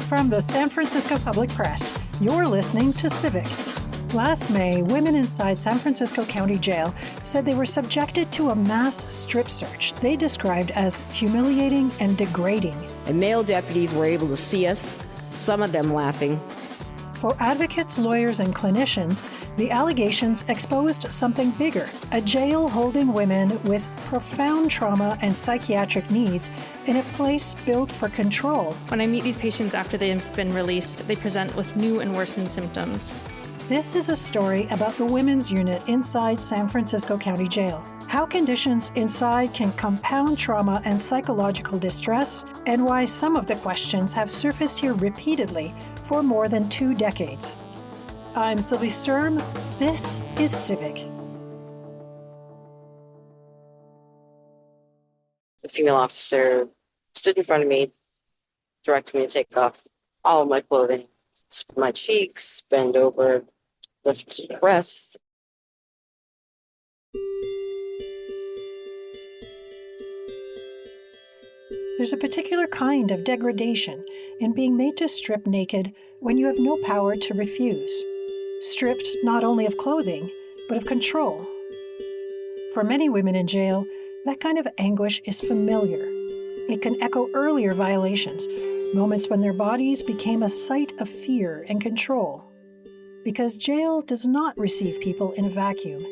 From the San Francisco Public Press, you're listening to Civic. Last May, women inside San Francisco County Jail said they were subjected to a mass strip search they described as humiliating and degrading. And male deputies were able to see us, some of them laughing. For advocates, lawyers, and clinicians, the allegations exposed something bigger, a jail holding women with profound trauma and psychiatric needs in a place built for control. When I meet these patients after they've been released, they present with new and worsened symptoms. This is a story about the women's unit inside San Francisco County Jail. How conditions inside can compound trauma and psychological distress, and why some of the questions have surfaced here repeatedly for more than 2 decades. I'm Sylvie Sturm. This is Civic. The female officer stood in front of me, directed me to take off all of my clothing, spread my cheeks, bend over, lift breasts. There's a particular kind of degradation in being made to strip naked when you have no power to refuse. Stripped not only of clothing, but of control. For many women in jail, that kind of anguish is familiar. It can echo earlier violations, moments when their bodies became a site of fear and control. Because jail does not receive people in a vacuum.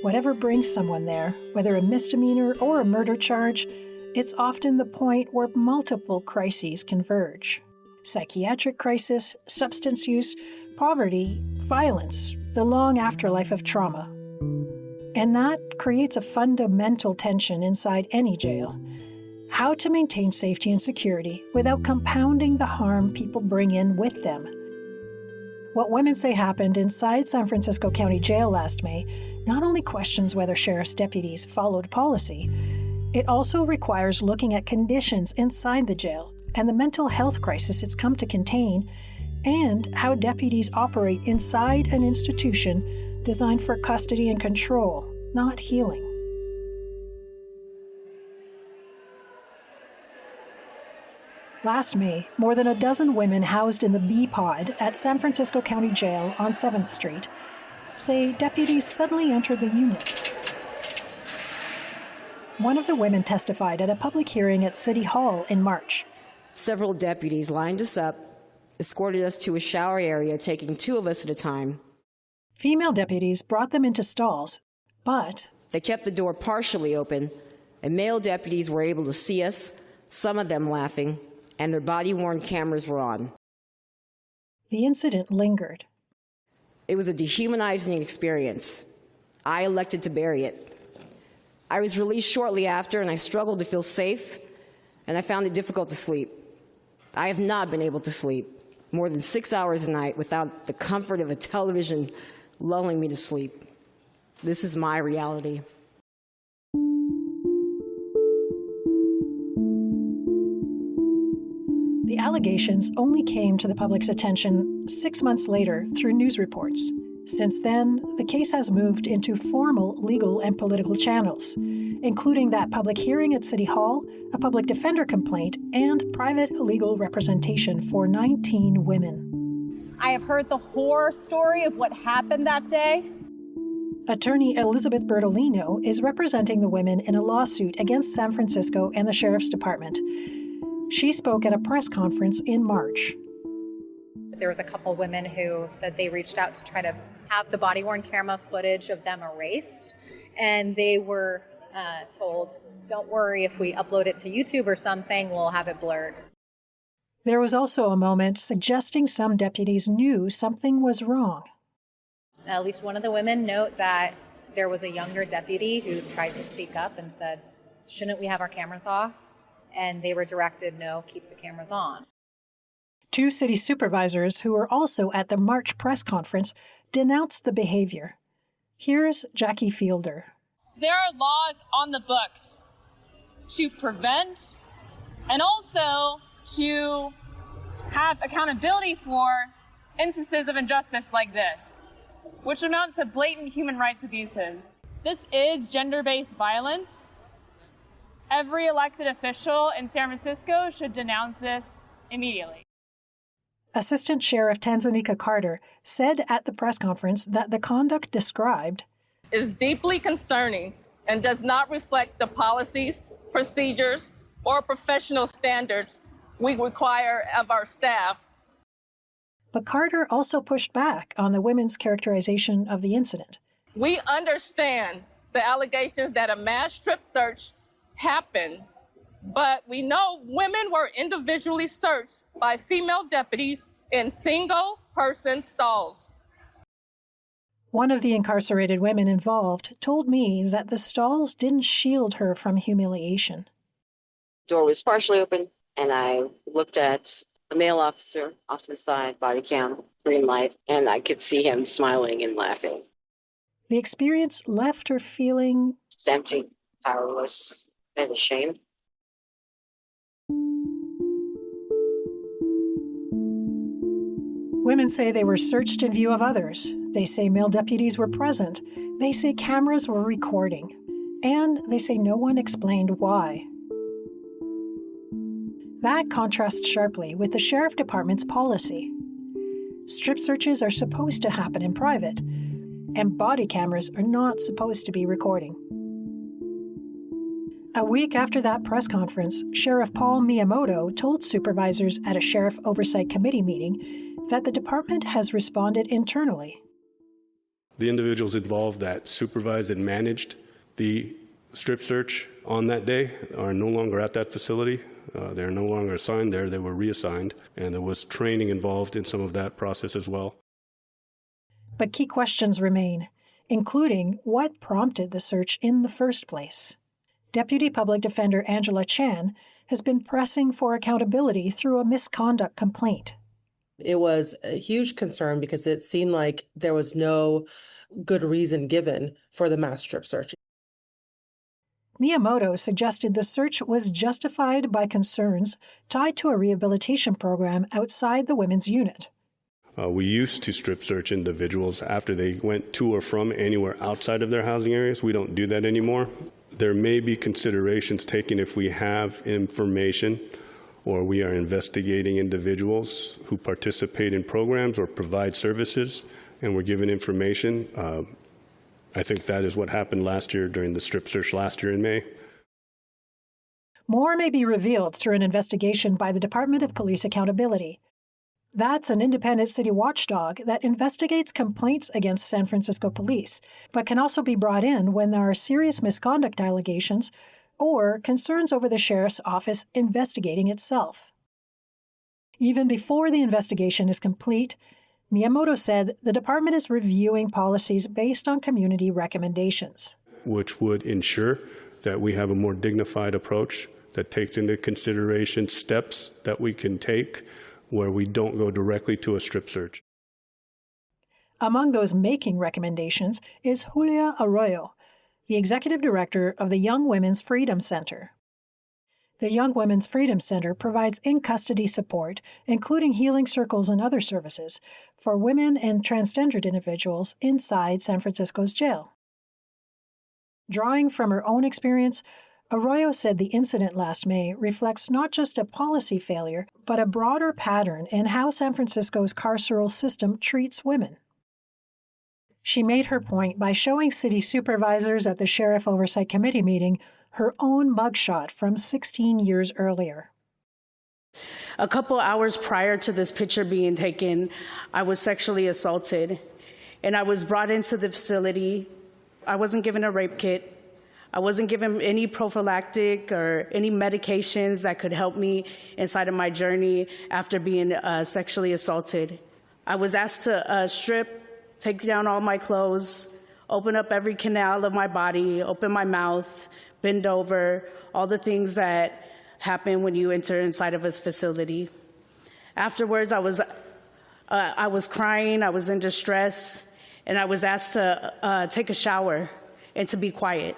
Whatever brings someone there, whether a misdemeanor or a murder charge, it's often the point where multiple crises converge. Psychiatric crisis, substance use, poverty, violence, the long afterlife of trauma. And that creates a fundamental tension inside any jail. How to maintain safety and security without compounding the harm people bring in with them. What women say happened inside San Francisco County Jail last May not only questions whether sheriff's deputies followed policy, it also requires looking at conditions inside the jail and the mental health crisis it's come to contain, and how deputies operate inside an institution designed for custody and control, not healing. Last May, more than a dozen women housed in the B pod at San Francisco County Jail on 7th Street say deputies suddenly entered the unit. One of the women testified at a public hearing at City Hall in March. Several deputies lined us up, escorted us to a shower area, taking 2 of us at a time. Female deputies brought them into stalls, but they kept the door partially open, and male deputies were able to see us, some of them laughing, and their body-worn cameras were on. The incident lingered. It was a dehumanizing experience. I elected to bury it. I was released shortly after, and I struggled to feel safe, and I found it difficult to sleep. I have not been able to sleep more than 6 hours a night without the comfort of a television lulling me to sleep. This is my reality. The allegations only came to the public's attention 6 months later through news reports. Since then, the case has moved into formal legal and political channels, including that public hearing at City Hall, a public defender complaint, and private legal representation for 19 women. I have heard the horror story of what happened that day. Attorney Elizabeth Bertolino is representing the women in a lawsuit against San Francisco and the Sheriff's Department. She spoke at a press conference in March. There was a couple women who said they reached out to try to have the body-worn camera footage of them erased, and they were told, don't worry, if we upload it to YouTube or something, we'll have it blurred. There was also a moment suggesting some deputies knew something was wrong. At least one of the women note that there was a younger deputy who tried to speak up and said, shouldn't we have our cameras off? And they were directed, no, keep the cameras on. 2 city supervisors who were also at the March press conference denounced the behavior. Here's Jackie Fielder. There are laws on the books to prevent and also to have accountability for instances of injustice like this, which amount to blatant human rights abuses. This is gender-based violence. Every elected official in San Francisco should denounce this immediately. Assistant Sheriff Tanzania Carter said at the press conference that the conduct described is deeply concerning and does not reflect the policies, procedures, or professional standards we require of our staff. But Carter also pushed back on the women's characterization of the incident. We understand the allegations that a mass strip search happened, but we know women were individually searched by female deputies in single-person stalls. One of the incarcerated women involved told me that the stalls didn't shield her from humiliation. The door was partially open, and I looked at a male officer off to the side, body cam, green light, and I could see him smiling and laughing. The experience left her feeling It's empty, powerless, and ashamed. Women say they were searched in view of others. They say male deputies were present. They say cameras were recording. And they say no one explained why. That contrasts sharply with the Sheriff Department's policy. Strip searches are supposed to happen in private, and body cameras are not supposed to be recording. A week after that press conference, Sheriff Paul Miyamoto told supervisors at a Sheriff Oversight Committee meeting that the department has responded internally. The individuals involved that supervised and managed the strip search on that day are no longer at that facility. They're no longer assigned there. They were reassigned, and there was training involved in some of that process as well. But key questions remain, including what prompted the search in the first place. Deputy Public Defender Angela Chan has been pressing for accountability through a misconduct complaint. It was a huge concern because it seemed like there was no good reason given for the mass strip search. Miyamoto suggested the search was justified by concerns tied to a rehabilitation program outside the women's unit. We used to strip search individuals after they went to or from anywhere outside of their housing areas. We don't do that anymore. There may be considerations taken if we have information or we are investigating individuals who participate in programs or provide services, and we're given information. I think that is what happened last year during the strip search last year in May. More may be revealed through an investigation by the Department of Police Accountability. That's an independent city watchdog that investigates complaints against San Francisco police, but can also be brought in when there are serious misconduct allegations or concerns over the sheriff's office investigating itself. Even before the investigation is complete, Miyamoto said the department is reviewing policies based on community recommendations, which would ensure that we have a more dignified approach that takes into consideration steps that we can take where we don't go directly to a strip search. Among those making recommendations is Julia Arroyo, the executive director of the Young Women's Freedom Center. The Young Women's Freedom Center provides in-custody support, including healing circles and other services, for women and transgendered individuals inside San Francisco's jail. Drawing from her own experience, Arroyo said the incident last May reflects not just a policy failure, but a broader pattern in how San Francisco's carceral system treats women. She made her point by showing city supervisors at the Sheriff Oversight Committee meeting her own mugshot from 16 years earlier. A couple hours prior to this picture being taken, I was sexually assaulted, and I was brought into the facility. I wasn't given a rape kit. I wasn't given any prophylactic or any medications that could help me inside of my journey after being sexually assaulted. I was asked to strip, take down all my clothes, open up every canal of my body, open my mouth, bend over, all the things that happen when you enter inside of a facility. Afterwards, I was crying, I was in distress, and I was asked to take a shower and to be quiet.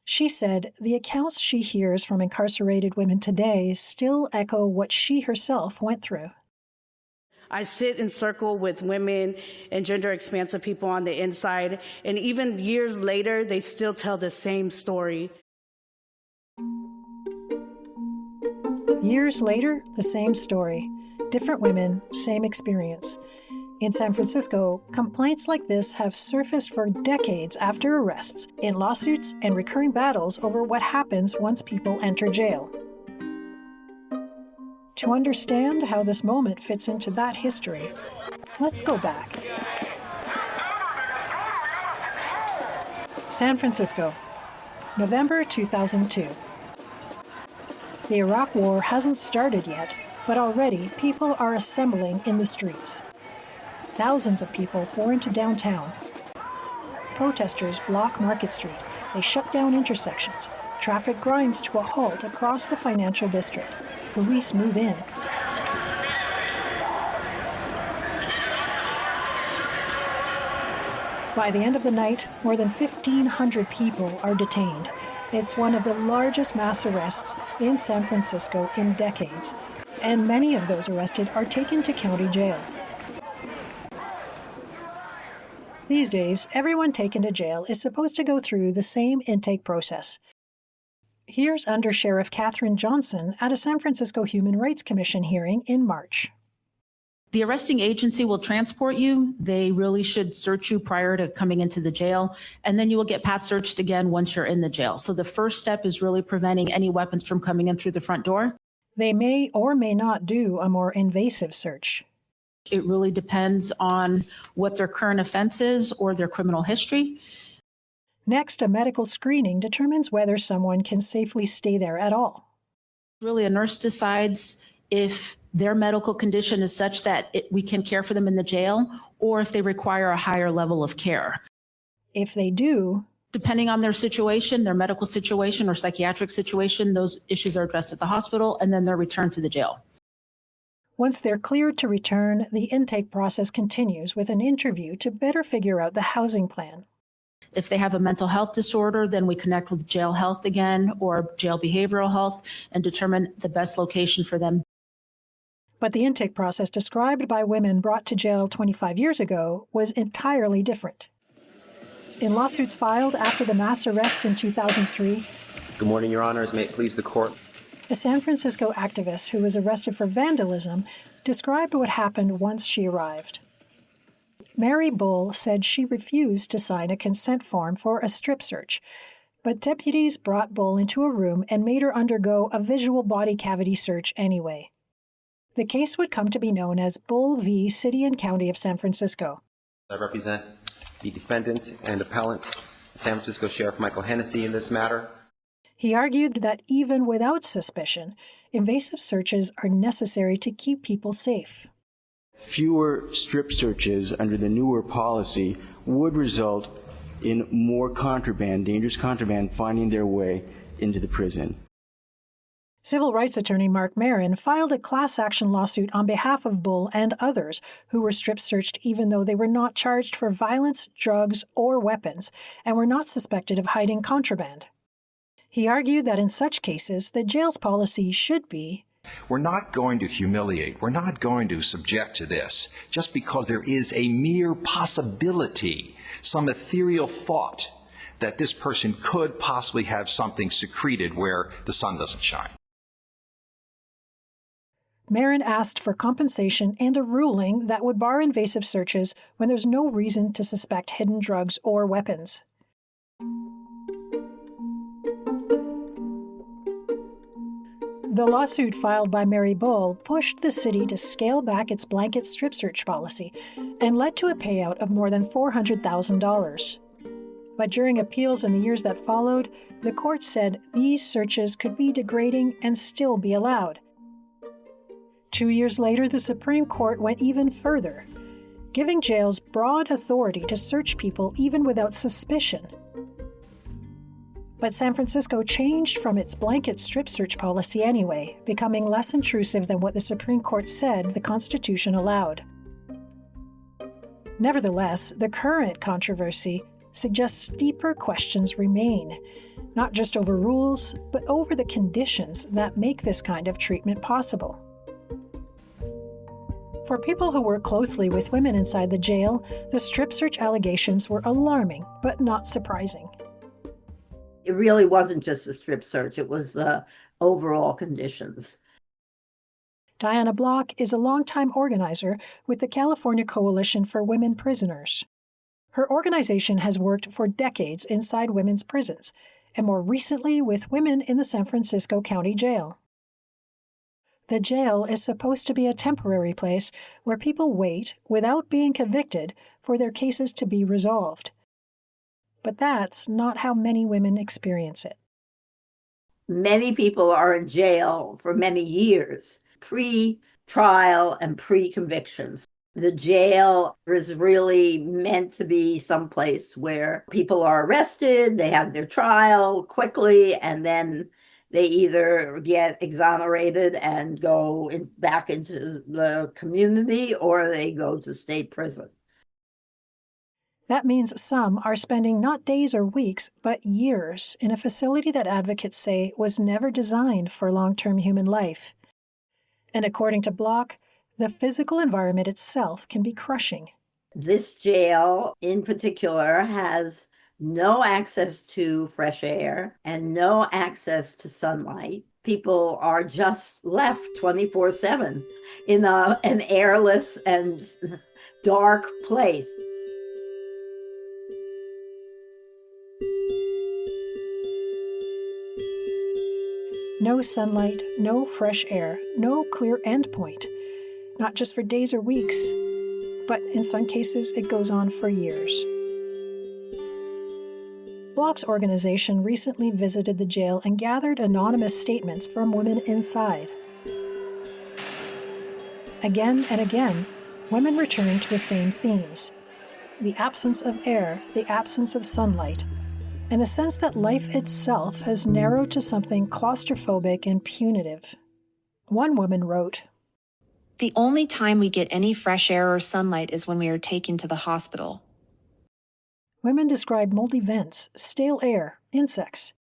She said the accounts she hears from incarcerated women today still echo what she herself went through. I sit in circle with women and gender-expansive people on the inside, and even years later, they still tell the same story. Years later, the same story. Different women, same experience. In San Francisco, complaints like this have surfaced for decades after arrests, in lawsuits and recurring battles over what happens once people enter jail. To understand how this moment fits into that history, let's go back. San Francisco, November 2002. The Iraq War hasn't started yet, but already people are assembling in the streets. Thousands of people pour into downtown. Protesters block Market Street. They shut down intersections. Traffic grinds to a halt across the financial district. Police move in. By the end of the night, more than 1,500 people are detained. It's one of the largest mass arrests in San Francisco in decades, and many of those arrested are taken to county jail. These days, everyone taken to jail is supposed to go through the same intake process. Here's Under Sheriff Katherine Johnson at a San Francisco Human Rights Commission hearing in March. The arresting agency will transport you. They really should search you prior to coming into the jail, and then you will get pat searched again once you're in the jail. So the first step is really preventing any weapons from coming in through the front door. They may or may not do a more invasive search. It really depends on what their current offense is or their criminal history. Next, a medical screening determines whether someone can safely stay there at all. Really, a nurse decides if their medical condition is such that we can care for them in the jail, or if they require a higher level of care. If they do, depending on their situation, their medical situation or psychiatric situation, those issues are addressed at the hospital, and then they're returned to the jail. Once they're cleared to return, the intake process continues with an interview to better figure out the housing plan. If they have a mental health disorder, then we connect with jail health again or jail behavioral health and determine the best location for them. But the intake process described by women brought to jail 25 years ago was entirely different. In lawsuits filed after the mass arrest in 2003, Good morning, Your Honors. May it please the court. A San Francisco activist who was arrested for vandalism described what happened once she arrived. Mary Bull said she refused to sign a consent form for a strip search, but deputies brought Bull into a room and made her undergo a visual body cavity search anyway. The case would come to be known as Bull v. City and County of San Francisco. I represent the defendant and appellant, San Francisco Sheriff Michael Hennessy, in this matter. He argued that even without suspicion, invasive searches are necessary to keep people safe. Fewer strip searches under the newer policy would result in more contraband, dangerous contraband, finding their way into the prison. Civil rights attorney Mark Marin filed a class action lawsuit on behalf of Bull and others who were strip searched even though they were not charged for violence, drugs, or weapons, and were not suspected of hiding contraband. He argued that in such cases, the jail's policy should be, we're not going to humiliate, we're not going to subject to this just because there is a mere possibility, some ethereal thought that this person could possibly have something secreted where the sun doesn't shine. Marin asked for compensation and a ruling that would bar invasive searches when there's no reason to suspect hidden drugs or weapons. The lawsuit filed by Mary Bull pushed the city to scale back its blanket strip search policy and led to a payout of more than $400,000. But during appeals in the years that followed, the court said these searches could be degrading and still be allowed. 2 years later, the Supreme Court went even further, giving jails broad authority to search people even without suspicion. But San Francisco changed from its blanket strip search policy anyway, becoming less intrusive than what the Supreme Court said the Constitution allowed. Nevertheless, the current controversy suggests deeper questions remain, not just over rules, but over the conditions that make this kind of treatment possible. For people who work closely with women inside the jail, the strip search allegations were alarming, but not surprising. It really wasn't just a strip search, it was the overall conditions. Diana Block is a longtime organizer with the California Coalition for Women Prisoners. Her organization has worked for decades inside women's prisons, and more recently with women in the San Francisco County Jail. The jail is supposed to be a temporary place where people wait, without being convicted, for their cases to be resolved. But that's not how many women experience it. Many people are in jail for many years, pre-trial and pre-convictions. The jail is really meant to be someplace where people are arrested, they have their trial quickly, and then they either get exonerated and go back into the community, or they go to state prison. That means some are spending not days or weeks, but years in a facility that advocates say was never designed for long-term human life. And according to Block, the physical environment itself can be crushing. This jail in particular has no access to fresh air and no access to sunlight. People are just left 24/7 in an airless and dark place. No sunlight, no fresh air, no clear endpoint. Not just for days or weeks, but in some cases it goes on for years. Block's organization recently visited the jail and gathered anonymous statements from women inside. Again and again, women return to the same themes: the absence of air, the absence of sunlight, and the sense that life itself has narrowed to something claustrophobic and punitive. One woman wrote, "The only time we get any fresh air or sunlight is when we are taken to the hospital." Women describe moldy vents, stale air, insects.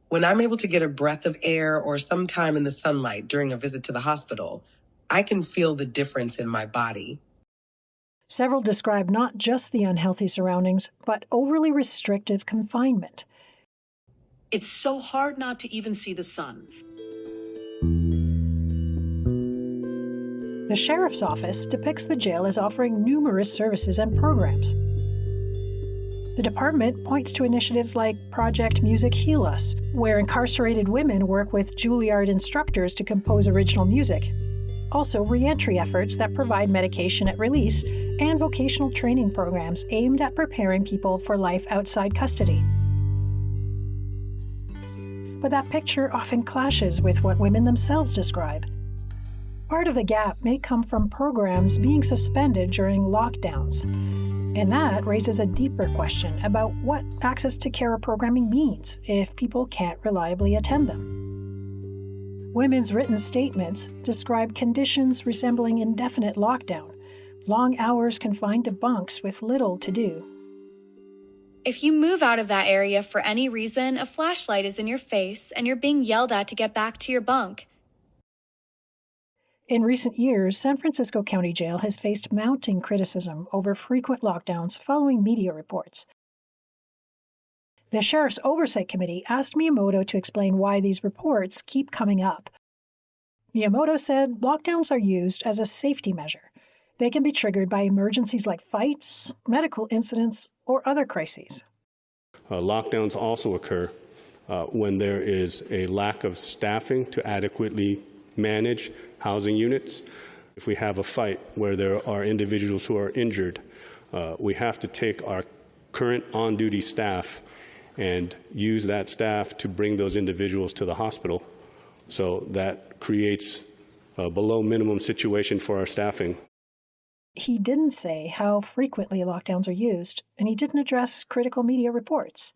When I'm able to get a breath of air or some time in the sunlight during a visit to the hospital, I can feel the difference in my body. Several describe not just the unhealthy surroundings, but overly restrictive confinement. It's so hard not to even see the sun. The sheriff's office depicts the jail as offering numerous services and programs. The department points to initiatives like Project Music Heal Us, where incarcerated women work with Juilliard instructors to compose original music. Also, reentry efforts that provide medication at release and vocational training programs aimed at preparing people for life outside custody. But that picture often clashes with what women themselves describe. Part of the gap may come from programs being suspended during lockdowns. And that raises a deeper question about what access to care or programming means if people can't reliably attend them. Women's written statements describe conditions resembling indefinite lockdown, long hours confined to bunks with little to do. If you move out of that area for any reason, a flashlight is in your face and you're being yelled at to get back to your bunk. In recent years, San Francisco County Jail has faced mounting criticism over frequent lockdowns following media reports. The Sheriff's Oversight Committee asked Miyamoto to explain why these reports keep coming up. Miyamoto said lockdowns are used as a safety measure. They can be triggered by emergencies like fights, medical incidents, or other crises. Lockdowns also occur when there is a lack of staffing to adequately manage housing units. If we have a fight where there are individuals who are injured, we have to take our current on-duty staff and use that staff to bring those individuals to the hospital. So that creates a below minimum situation for our staffing. He didn't say how frequently lockdowns are used, and he didn't address critical media reports.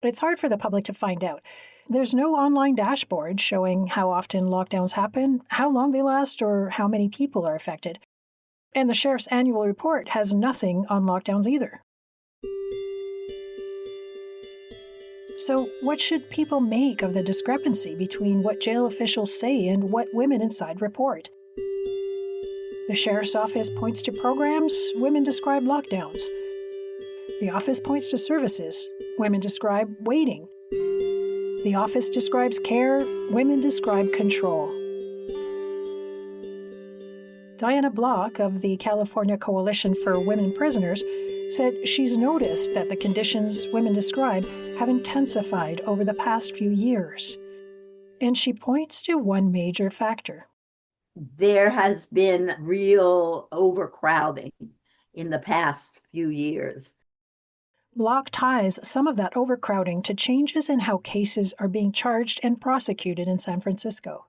It's hard for the public to find out. There's no online dashboard showing how often lockdowns happen, how long they last, or how many people are affected. And the sheriff's annual report has nothing on lockdowns either. So what should people make of the discrepancy between what jail officials say and what women inside report? The sheriff's office points to programs, women describe lockdowns. The office points to services, women describe waiting. The office describes care, women describe control. Diana Block of the California Coalition for Women Prisoners said she's noticed that the conditions women describe have intensified over the past few years. And she points to one major factor. There has been real overcrowding in the past few years. Block ties some of that overcrowding to changes in how cases are being charged and prosecuted in San Francisco.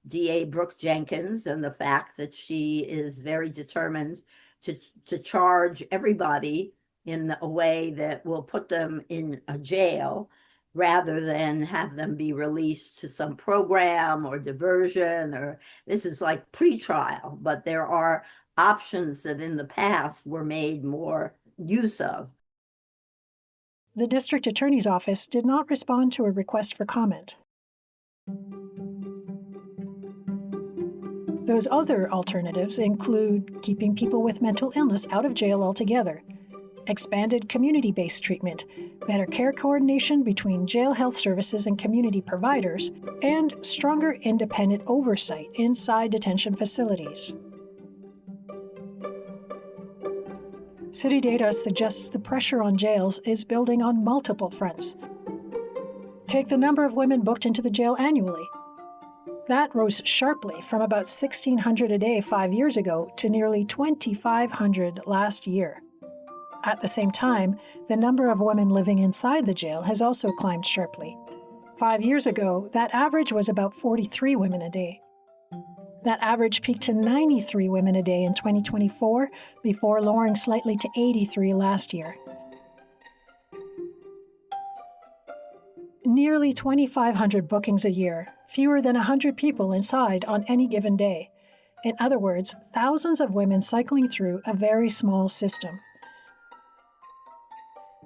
DA Brooke Jenkins and the fact that she is very determined to charge everybody in a way that will put them in a jail rather than have them be released to some program or diversion, or this is like pretrial, but there are options that in the past were made more use of. The district attorney's office did not respond to a request for comment. Those other alternatives include keeping people with mental illness out of jail altogether, expanded community-based treatment, better care coordination between jail health services and community providers, and stronger independent oversight inside detention facilities. City data suggests the pressure on jails is building on multiple fronts. Take the number of women booked into the jail annually. That rose sharply from about 1,600 a day 5 years ago to nearly 2,500 last year. At the same time, the number of women living inside the jail has also climbed sharply. 5 years ago, that average was about 43 women a day. That average peaked to 93 women a day in 2024, before lowering slightly to 83 last year. Nearly 2,500 bookings a year, fewer than 100 people inside on any given day. In other words, thousands of women cycling through a very small system.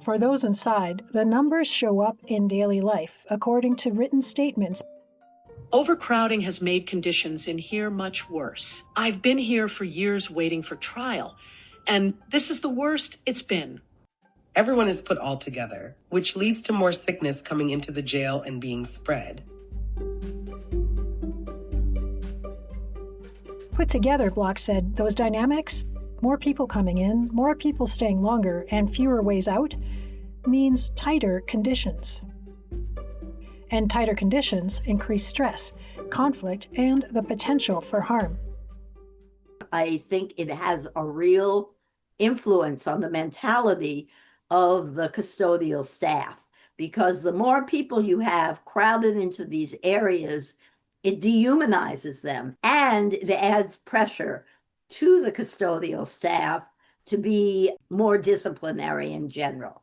For those inside, the numbers show up in daily life, according to written statements. Overcrowding has made conditions in here much worse. I've been here for years waiting for trial, and this is the worst it's been. Everyone is put all together, which leads to more sickness coming into the jail and being spread. Put together, Block said, those dynamics, more people coming in, more people staying longer, and fewer ways out, means tighter conditions. And tighter conditions increase stress, conflict, and the potential for harm. I think it has a real influence on the mentality of the custodial staff, because the more people you have crowded into these areas, it dehumanizes them, and it adds pressure to the custodial staff to be more disciplinary in general.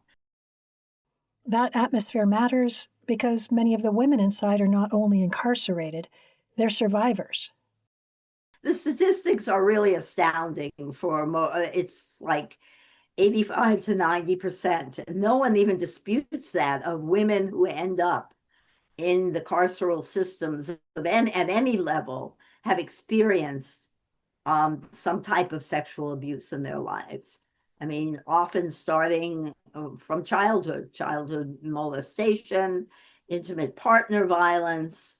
That atmosphere matters because many of the women inside are not only incarcerated, they're survivors. The statistics are really astounding it's like 85 to 90%. No one even disputes that, of women who end up in the carceral systems at any level have experienced some type of sexual abuse in their lives. I mean, often starting from childhood molestation, intimate partner violence,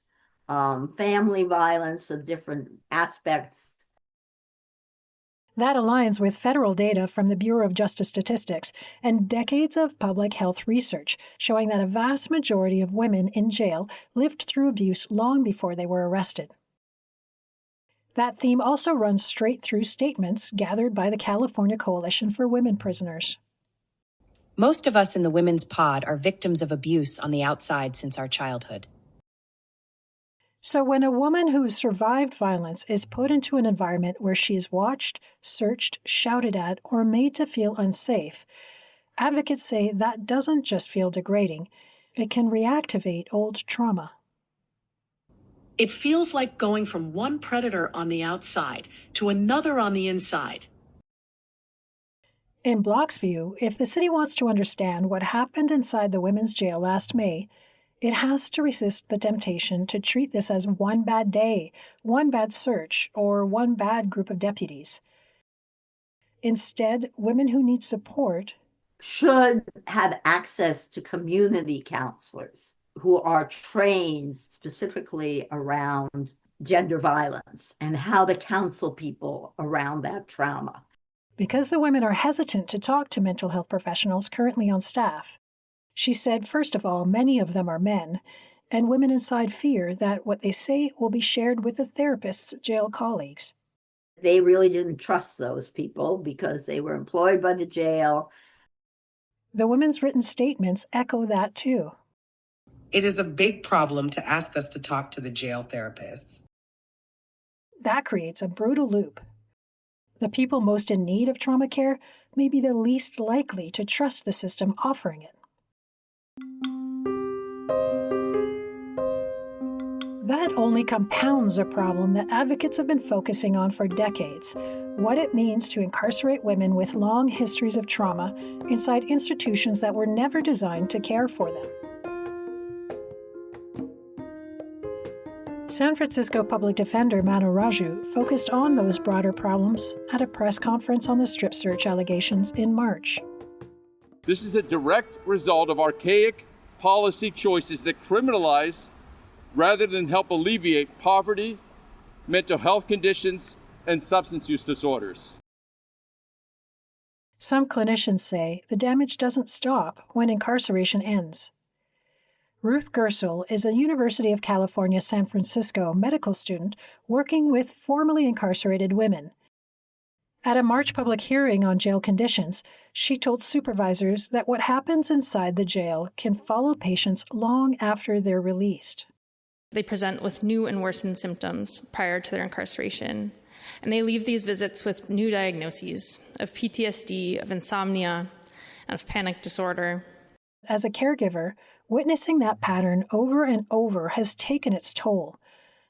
family violence of different aspects. That aligns with federal data from the Bureau of Justice Statistics and decades of public health research showing that a vast majority of women in jail lived through abuse long before they were arrested. That theme also runs straight through statements gathered by the California Coalition for Women Prisoners. Most of us in the Women's Pod are victims of abuse on the outside since our childhood. So when a woman who has survived violence is put into an environment where she is watched, searched, shouted at, or made to feel unsafe, advocates say that doesn't just feel degrading, it can reactivate old trauma. It feels like going from one predator on the outside to another on the inside. In Block's view, if the city wants to understand what happened inside the women's jail last May, it has to resist the temptation to treat this as one bad day, one bad search, or one bad group of deputies. Instead, women who need support should have access to community counselors who are trained specifically around gender violence and how to counsel people around that trauma. Because the women are hesitant to talk to mental health professionals currently on staff, she said, first of all, many of them are men, and women inside fear that what they say will be shared with the therapist's jail colleagues. They really didn't trust those people because they were employed by the jail. The women's written statements echo that too. It is a big problem to ask us to talk to the jail therapists. That creates a brutal loop. The people most in need of trauma care may be the least likely to trust the system offering it. That only compounds a problem that advocates have been focusing on for decades: what it means to incarcerate women with long histories of trauma inside institutions that were never designed to care for them. San Francisco Public Defender Manu Raju focused on those broader problems at a press conference on the strip search allegations in March. This is a direct result of archaic policy choices that criminalize rather than help alleviate poverty, mental health conditions, and substance use disorders. Some clinicians say the damage doesn't stop when incarceration ends. Ruth Gersel is a University of California, San Francisco medical student working with formerly incarcerated women. At a March public hearing on jail conditions, she told supervisors that what happens inside the jail can follow patients long after they're released. They present with new and worsened symptoms prior to their incarceration, and they leave these visits with new diagnoses of PTSD, of insomnia, and of panic disorder. As a caregiver, witnessing that pattern over and over has taken its toll,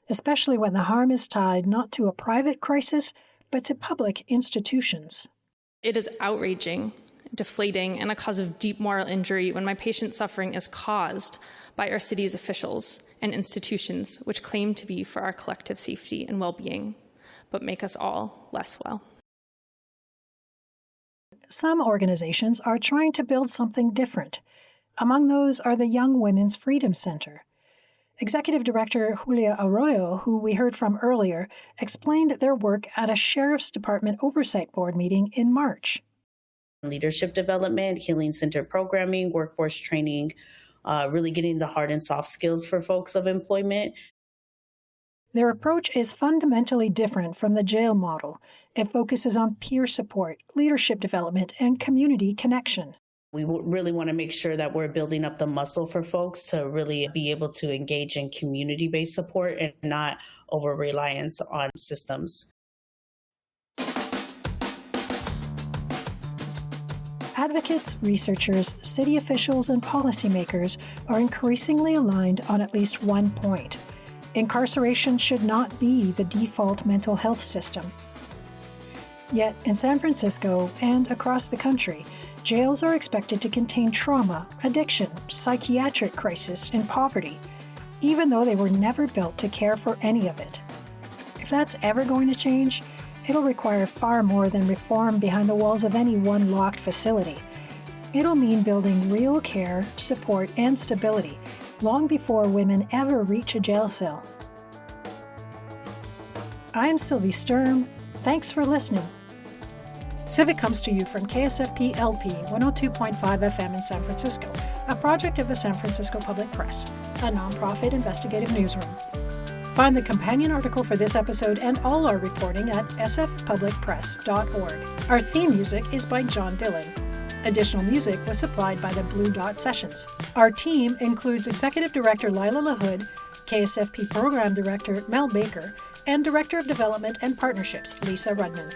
especially when the harm is tied not to a private crisis, but to public institutions. It is outraging, deflating, and a cause of deep moral injury when my patient's suffering is caused by our city's officials and institutions which claim to be for our collective safety and well-being, but make us all less well. Some organizations are trying to build something different. Among those are the Young Women's Freedom Center. Executive Director Julia Arroyo, who we heard from earlier, explained their work at a Sheriff's Department Oversight Board meeting in March. Leadership development, healing center programming, workforce training, really getting the hard and soft skills for folks of employment. Their approach is fundamentally different from the jail model. It focuses on peer support, leadership development, and community connection. We really want to make sure that we're building up the muscle for folks to really be able to engage in community-based support and not over-reliance on systems. Advocates, researchers, city officials, and policymakers are increasingly aligned on at least one point. Incarceration should not be the default mental health system. Yet, in San Francisco and across the country, jails are expected to contain trauma, addiction, psychiatric crisis, and poverty, even though they were never built to care for any of it. If that's ever going to change, it'll require far more than reform behind the walls of any one locked facility. It'll mean building real care, support, and stability long before women ever reach a jail cell. I'm Sylvie Sturm. Thanks for listening. Civic comes to you from KSFP LP 102.5 FM in San Francisco, a project of the San Francisco Public Press, a nonprofit investigative newsroom. Find the companion article for this episode and all our reporting at sfpublicpress.org. Our theme music is by John Dillon. Additional music was supplied by the Blue Dot Sessions. Our team includes Executive Director Lila LaHood, KSFP Program Director Mel Baker, and Director of Development and Partnerships Lisa Rudman.